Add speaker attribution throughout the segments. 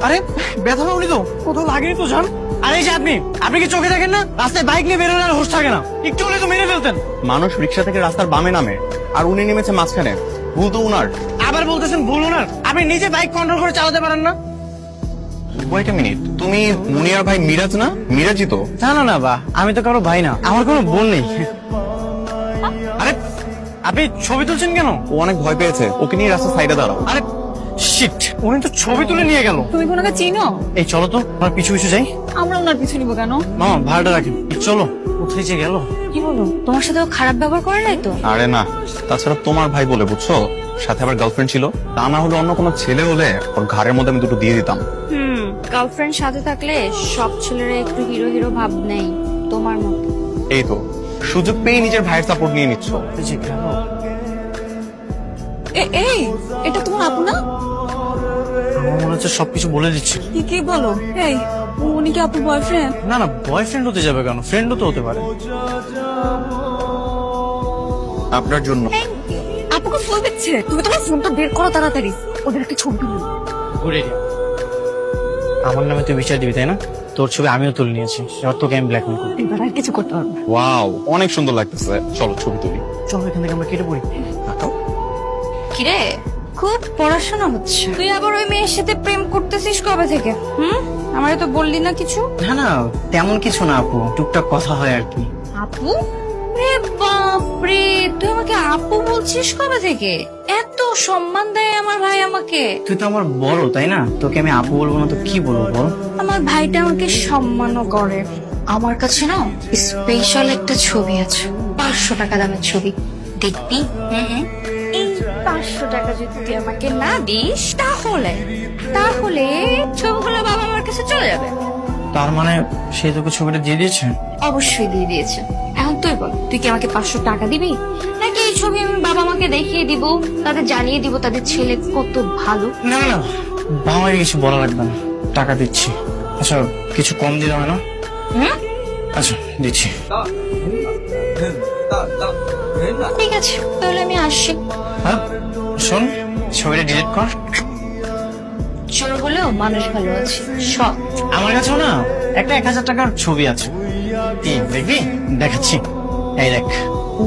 Speaker 1: আরে ব্যথা পাওনি তো? কোথাও লাগেনি তো জান? আরে এই যে আপনি কি চোখে দেখেন না? রাস্তায় বাইক নিয়ে বেরোলে আর হোশ থাকে না, একটু হলে তো মেরে ফেলতেন।
Speaker 2: মানুষ রিক্সা থেকে রাস্তার বামে নামে, আর উনি নেমেছে মাঝখানে। ভুল তো উনার।
Speaker 1: আবার বলতেছেন ভুল ওনার? আপনি নিজে বাইক কন্ট্রোল করে চালাতে পারেন না?
Speaker 2: ওয়েট আ মিনিট, তুমি মুনিয়ার ভাই মিরাজ না? মিরাজই তো।
Speaker 1: না না না বা, আমি তো কারো ভাই না, আমার কোনো বোন নেই। আরে আপনি ছবি তুলছেন কেন?
Speaker 2: ও অনেক ভয় পেয়েছে, ওকে নিয়ে রাস্তার সাইডে দাঁড়াও।
Speaker 1: আরে শিট, উনি তো ছবি তুলে নিয়ে গেল।
Speaker 3: তুমি কোনোকে চিনো?
Speaker 1: এই চলো তো, আমার পিছু পিছু যাই।
Speaker 3: আমরা ওনার পিছু নিবো কেন?
Speaker 1: মামা ভাড়াটা রাখেন, চলো। কোথায় যে গেল?
Speaker 3: কি বলো, তোমার সাথে ও খারাপ ব্যবহার করে নাই তো?
Speaker 2: আরে না, তাছাড়া তোমার ভাই বলে বুঝছো, সাথে আবার গার্লফ্রেন্ড ছিল। তা না হলে অন্য কোনো ছেলে হলে ওর ঘাড়ের মধ্যে আমি দুটো দিয়ে দিতাম।
Speaker 3: গার্লফ্রেন্ড সাথে থাকলে সব ছেলেরা একটু হিরো হিরো ভাব নেই, তোমার মতো।
Speaker 2: এই তো সুযোগ পেয়ে নিজের ভাইয়ের সাপোর্ট নিয়ে নিচ্ছ।
Speaker 1: এই যে গেল।
Speaker 3: এই এটা তোমার আপু না?
Speaker 1: আমার মনে হচ্ছে সবকিছু বলে দিচ্ছি।
Speaker 3: কি বলো? এই উনি কি আপুর বয়ফ্রেন্ড?
Speaker 1: না না, বয়ফ্রেন্ড হতে যাবে কেন, ফ্রেন্ডও তো হতে পারে।
Speaker 2: আপনার জন্য।
Speaker 3: আপুকে ফোন দিচ্ছে, তুমি তোমার ফোনটা বের করো তাড়াতাড়ি, ওদের একটা ছবি তুলো।
Speaker 1: ঘুরে আমার নামে তুই বিচার দিবি তাই না? তোর ছবি আমিও তুলে নিয়েছি, এবার তোকে আমি ব্ল্যাকমেল করবো।
Speaker 3: এবার আর কিছু করতে পারবে না।
Speaker 2: ওয়াও, অনেক সুন্দর লাগতেছে, চলো ছবি তুলি।
Speaker 1: চলো এখান থেকে আমরা কেটে পড়ি।
Speaker 3: কিরে, খুব পড়াশোনা হচ্ছে, তুই আবার ওই মেয়ের সাথে প্রেম করতেছিস কবে থেকে? আমারে তো বললি না কিছু।
Speaker 1: না না, তেমন কিছু না আপু, টুকটাক কথা হয় আর কি।
Speaker 3: আপু? রে বাপরে, তুই আমাকে আপু বলছিস কবে থেকে? এত সম্মান দেয় আমার ভাই আমাকে।
Speaker 1: তুই তো আমার বড় তাই না, তোকে আমি আপু বলবো না তো কি বলবো বল?
Speaker 3: আমার ভাইটা আমাকে সম্মানও করে। আমার কাছে না স্পেশাল একটা ছবি আছে, 500 টাকা দামের ছবি, দেখবি? এই 500 টাকা যদি তুই আমাকে না দিস, তাহলে ছবিগুলো বাবা আমার কাছে চলে যাবে।
Speaker 1: তার মানে সে তোকে ছবিটা দিয়ে দিয়েছে?
Speaker 3: অবশ্যই দিয়ে দিয়েছে। এখন তুই বল, তুই কি আমাকে 500 টাকা দিবি, নাকি এই ছবি আমি বাবা মাকে দেখিয়ে দিব, তাদের জানিয়ে দিব তাদের ছেলে কত ভালো?
Speaker 1: না না, বাবা মাকে কিছু বলা লাগবে না, টাকা দিচ্ছি। আচ্ছা কিছু কম দিলে হয় না? আচ্ছা দিচ্ছি।
Speaker 3: ঠিক আছে, তাহলে আমি আসছি।
Speaker 1: হ্যাঁ শোন, ছবিটা ডিলিট কর।
Speaker 3: চোর বলেও মানুষ ভালো আছে, সব।
Speaker 1: আমার কাছেও না একটা 1000 টাকার ছবি আছে, কি দেখবি? দেখাচ্ছি, এই দেখ।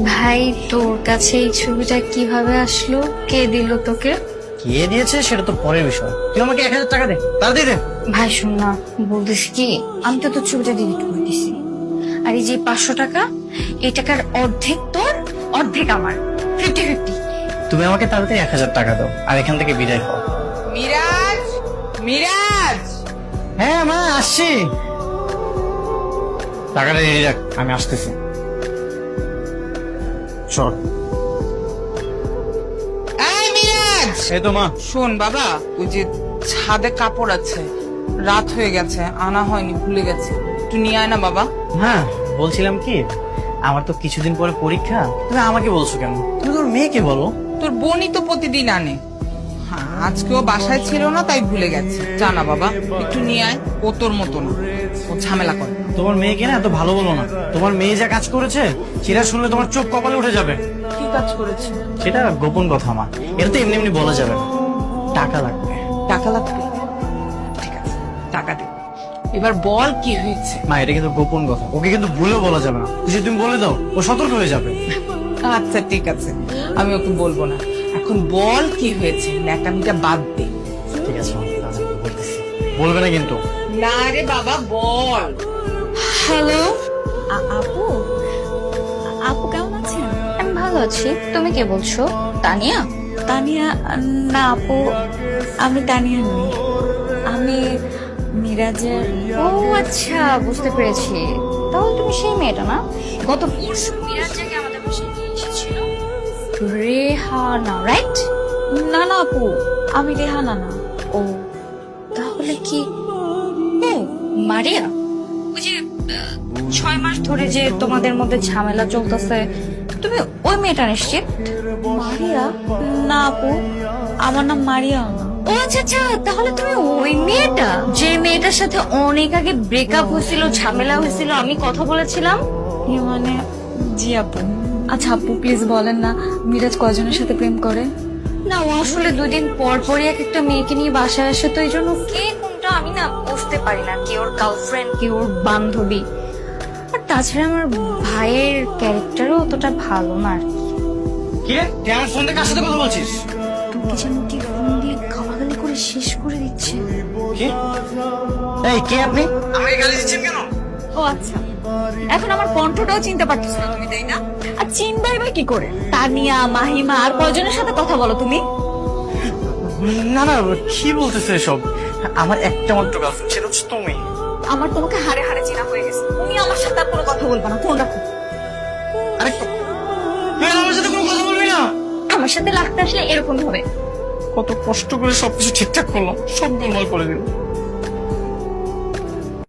Speaker 3: ভাই, তোর কাছে এই ছবিটা কিভাবে আসলো? কে দিল তোকে?
Speaker 1: কে দিয়েছে সেটা তো পরের বিষয়, তুই আমাকে 1000 টাকা দে, তাড়াতাড়ি দে।
Speaker 3: ভাই শোন না, বলতেছি কি, আমি তো তোর ছবিটা ডিলিট করে দিছি, আর এই যে 500 টাকা, এই টাকার অর্ধেক তোর, অর্ধেক আমার, 50-50।
Speaker 1: তুমি আমাকে তাড়াতাড়ি 1000 টাকা দাও আর এখান থেকে বিদায় হও।
Speaker 4: মিরাজ, মিরাজ,
Speaker 1: হ্যাঁ মা, আসছি। টাকাটা দিয়ে রাখ, আমি আসতেছি। চল।
Speaker 4: এই মিরাজ,
Speaker 1: এই তো মা।
Speaker 4: শোন বাবা, ওই যে ছাদে কাপড় আছে, রাত হয়ে গেছে, আনা হয়নি, ভুলে গেছে, একটু নিয়ে আয় না বাবা।
Speaker 1: হ্যাঁ বলছিলাম কি, আমার তো কিছুদিন পরে পরীক্ষা, তুমি আমাকে বলছো কেন? তুমি তোর মেয়েকে বলো।
Speaker 4: তোর বোনই তো প্রতিদিন আনে। হ্যাঁ, আজকেও বাসায় ছিল না তাই ভুলে গেছে। জানা বাবা, একটু নিয়ে আয়, ও তোর মতো না, ও ঝামেলা করে।
Speaker 1: তোমার মেয়েকে না এত ভালো বলো না, তোমার মেয়ে যা কাজ করেছে সেটা শুনলে তোমার চোখ কপালে উঠে যাবে।
Speaker 4: কি কাজ করেছে?
Speaker 1: সেটা গোপন কথা আমার, এটা তো এমনি এমনি বলা যাবে না, টাকা লাগবে।
Speaker 4: টাকা লাগবে? ঠিক আছে, টাকা দে। এবার বল কি হয়েছে?
Speaker 1: মা এটা কিন্তু গোপন কথা, ওকে কিন্তু ভুলেও বলা যাবে না, যদি তুমি বলে দাও ও সতর্ক হয়ে যাবে।
Speaker 4: আচ্ছা ঠিক আছে, আমি ওকে বলবো না। এখন বল কি হয়েছে, ন্যাকামিটা বাদ দে।
Speaker 1: ঠিক আছে মা, তাহলে বলতেছি, বলবে না কিন্তু।
Speaker 4: না রে বাবা, বল।
Speaker 3: হ্যালো আপু, আপু কেমন আছেন? আমি ভালো আছি, তুমি কে বলছো? তানিয়া? তানিয়া না আপু, আমি তানিয়া নই, আমি মিরাজের। ও আচ্ছা, বুঝতে পেরেছি, তাহলে তুমি সেই মেয়েটা না গত পরশু মিরাজকে আমাদের বাসায় নিয়ে এসেছিল? রেহানা, রাইট? না না আপু, আমি রেহানা না। ও তাহলে কি মারিয়া? ওই যে 6 মাস ধরে যে তোমাদের মধ্যে ঝামেলা চলতেছে, তুমি ওই মেয়েটা নিশ্চিত? মারিয়া? না আপু, আমার নাম মারিয়া না। ও আচ্ছা আচ্ছা, তাহলে তুমি ওই মেয়েটা, যে মেয়েটার সাথে অনেক আগে ব্রেকআপ হয়েছিল, ঝামেলা হয়েছিল, আমি কথা বলেছিলাম। মানে জি আপু। আচ্ছা আপু প্লিজ বলেন না, মিরাজ কয়জনের সাথে প্রেম করে? না ও আসলে 2 দিন পর পরই এক একটা মেয়েকে নিয়ে বাসায় আসে, তো এই জন্য কে কোনটা আমি না বুঝতে পারি না, কে ওর গার্লফ্রেন্ড কে ওর বান্ধবী। আর তাছাড়া আমার ভাইয়ের ক্যারেক্টারও অতটা ভালো না আর কি।
Speaker 1: কি রে তুই আমার ফোন দিয়ে কার সাথে কথা বলছিস?
Speaker 3: তোকে যেন কি ফোন দিয়ে গালাগালি করে শেষ করে দিচ্ছে।
Speaker 1: কি এই কে আপনি আমাকে গালি দিচ্ছেন কেন?
Speaker 3: ও আচ্ছা, এখন আমার কণ্ঠটাও চিনতে পারতেছ না তুমি, তাই না? আর চিনবাই বা কি করে? তানিয়া, মাহিমা আর কয়জনের সাথে কথা বলো তুমি?
Speaker 1: না না কি বলতেছে এসব? আমার একটা মাত্র গার্লফ্রেন্ড, সেটা হচ্ছে তুমি।
Speaker 3: আমার তোমাকে হাড়ে হাড়ে চেনা হয়ে গেছে, তুমি আমার সাথে আর কোনো কথা বলবে না, ফোন রাখো।
Speaker 1: আরে তুই আমার সাথে কোনো কথা বলবি না?
Speaker 3: আমার সাথে লাগতে আসলে এরকম হবে।
Speaker 1: কত কষ্ট করে সবকিছু ঠিকঠাক করলাম, সব গোলমাল করে দিল।